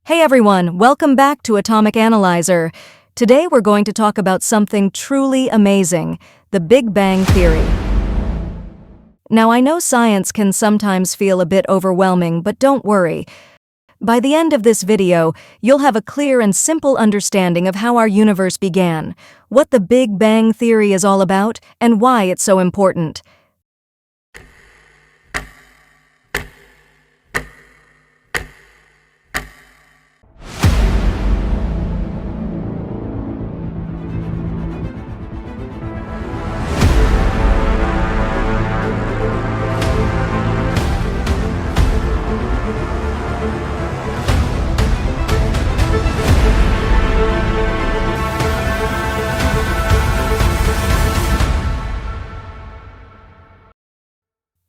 Hey everyone, welcome back to Atomic Analyzer. Today we're going to talk about something truly amazing, the Big Bang Theory. Now I know science can sometimes feel a bit overwhelming, but don't worry. By the end of this video, you'll have a clear and simple understanding of how our universe began, what the Big Bang Theory is all about, and why it's so important.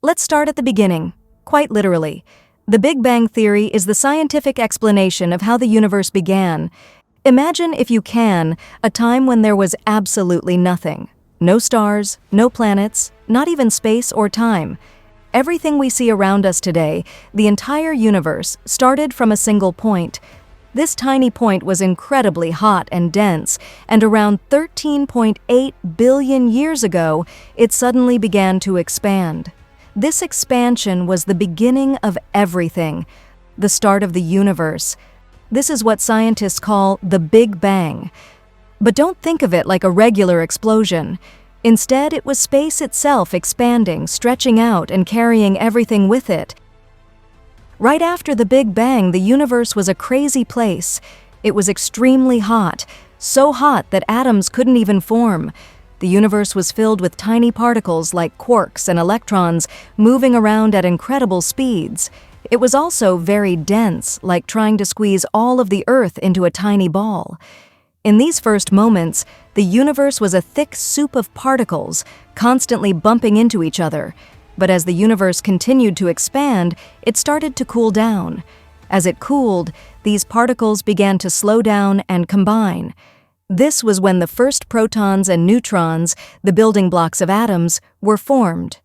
Let's start at the beginning, quite literally. The Big Bang Theory is the scientific explanation of how the universe began. Imagine, if you can, a time when there was absolutely nothing. No stars, no planets, not even space or time. Everything we see around us today, the entire universe, started from a single point. This tiny point was incredibly hot and dense, and around 13.8 billion years ago, it suddenly began to expand. This expansion was the beginning of everything, the start of the universe. This is what scientists call the Big Bang. But don't think of it like a regular explosion. Instead, it was space itself expanding, stretching out, and carrying everything with it. Right after the Big Bang, the universe was a crazy place. It was extremely hot, so hot that atoms couldn't even form. The universe was filled with tiny particles like quarks and electrons moving around at incredible speeds. It was also very dense, like trying to squeeze all of the Earth into a tiny ball. In these first moments, the universe was a thick soup of particles, constantly bumping into each other. But as the universe continued to expand, it started to cool down. As it cooled, these particles began to slow down and combine. This was when the first protons and neutrons, the building blocks of atoms, were formed.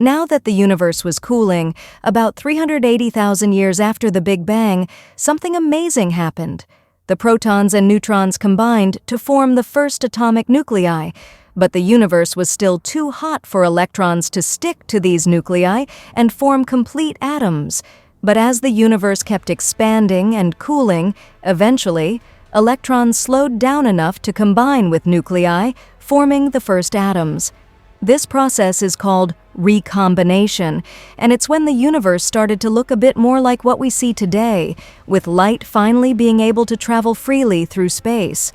Now that the universe was cooling, about 380,000 years after the Big Bang, something amazing happened. The protons and neutrons combined to form the first atomic nuclei, but the universe was still too hot for electrons to stick to these nuclei and form complete atoms. But as the universe kept expanding and cooling, eventually, electrons slowed down enough to combine with nuclei, forming the first atoms. This process is called recombination, and it's when the universe started to look a bit more like what we see today, with light finally being able to travel freely through space.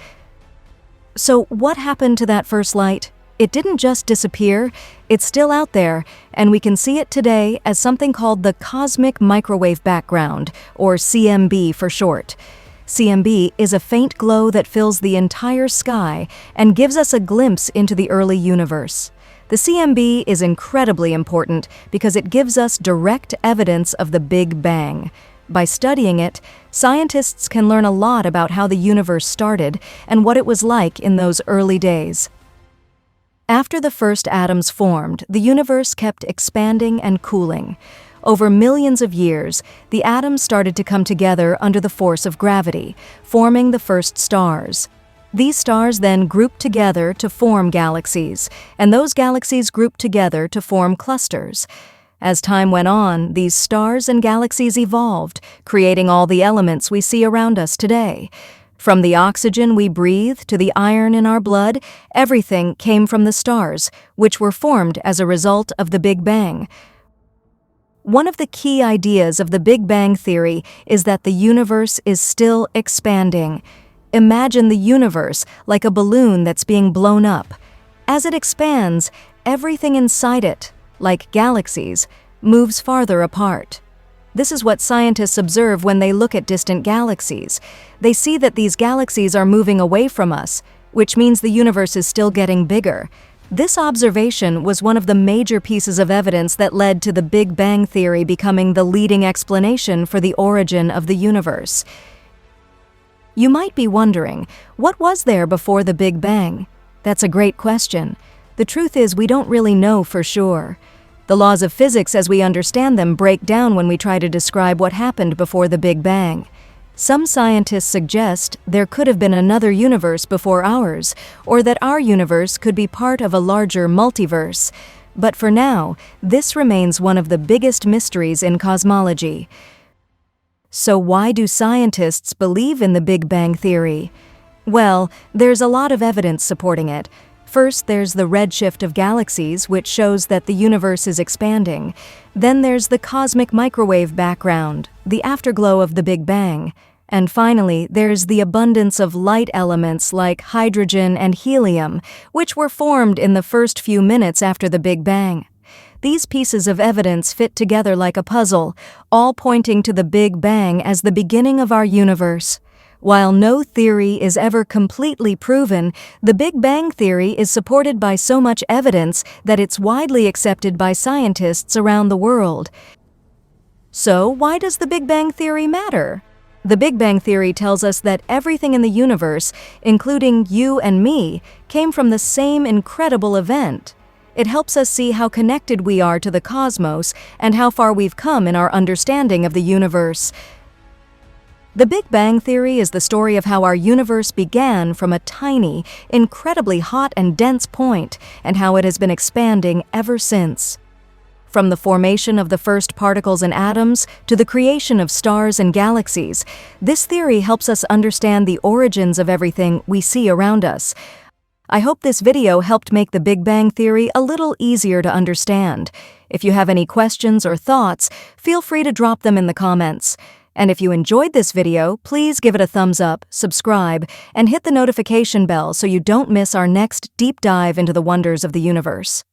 So what happened to that first light? It didn't just disappear, it's still out there, and we can see it today as something called the cosmic microwave background, or CMB for short. CMB is a faint glow that fills the entire sky and gives us a glimpse into the early universe. The CMB is incredibly important because it gives us direct evidence of the Big Bang. By studying it, scientists can learn a lot about how the universe started and what it was like in those early days. After the first atoms formed, the universe kept expanding and cooling. Over millions of years, the atoms started to come together under the force of gravity, forming the first stars. These stars then grouped together to form galaxies, and those galaxies grouped together to form clusters. As time went on, these stars and galaxies evolved, creating all the elements we see around us today. From the oxygen we breathe to the iron in our blood, everything came from the stars, which were formed as a result of the Big Bang. One of the key ideas of the Big Bang Theory is that the universe is still expanding. Imagine the universe like a balloon that's being blown up. As it expands, everything inside it, like galaxies, moves farther apart. This is what scientists observe when they look at distant galaxies. They see that these galaxies are moving away from us, which means the universe is still getting bigger. This observation was one of the major pieces of evidence that led to the Big Bang Theory becoming the leading explanation for the origin of the universe. You might be wondering, what was there before the Big Bang? That's a great question. The truth is, we don't really know for sure. The laws of physics as we understand them break down when we try to describe what happened before the Big Bang. Some scientists suggest there could have been another universe before ours, or that our universe could be part of a larger multiverse. But for now, this remains one of the biggest mysteries in cosmology. So why do scientists believe in the Big Bang Theory? Well, there's a lot of evidence supporting it. First, there's the redshift of galaxies, which shows that the universe is expanding. Then there's the cosmic microwave background, the afterglow of the Big Bang. And finally, there's the abundance of light elements like hydrogen and helium, which were formed in the first few minutes after the Big Bang. These pieces of evidence fit together like a puzzle, all pointing to the Big Bang as the beginning of our universe. While no theory is ever completely proven, the Big Bang Theory is supported by so much evidence that it's widely accepted by scientists around the world. So, why does the Big Bang Theory matter? The Big Bang Theory tells us that everything in the universe, including you and me, came from the same incredible event. It helps us see how connected we are to the cosmos and how far we've come in our understanding of the universe. The Big Bang Theory is the story of how our universe began from a tiny, incredibly hot and dense point, and how it has been expanding ever since. From the formation of the first particles and atoms to the creation of stars and galaxies, this theory helps us understand the origins of everything we see around us. I hope this video helped make the Big Bang Theory a little easier to understand. If you have any questions or thoughts, feel free to drop them in the comments. And if you enjoyed this video, please give it a thumbs up, subscribe, and hit the notification bell so you don't miss our next deep dive into the wonders of the universe.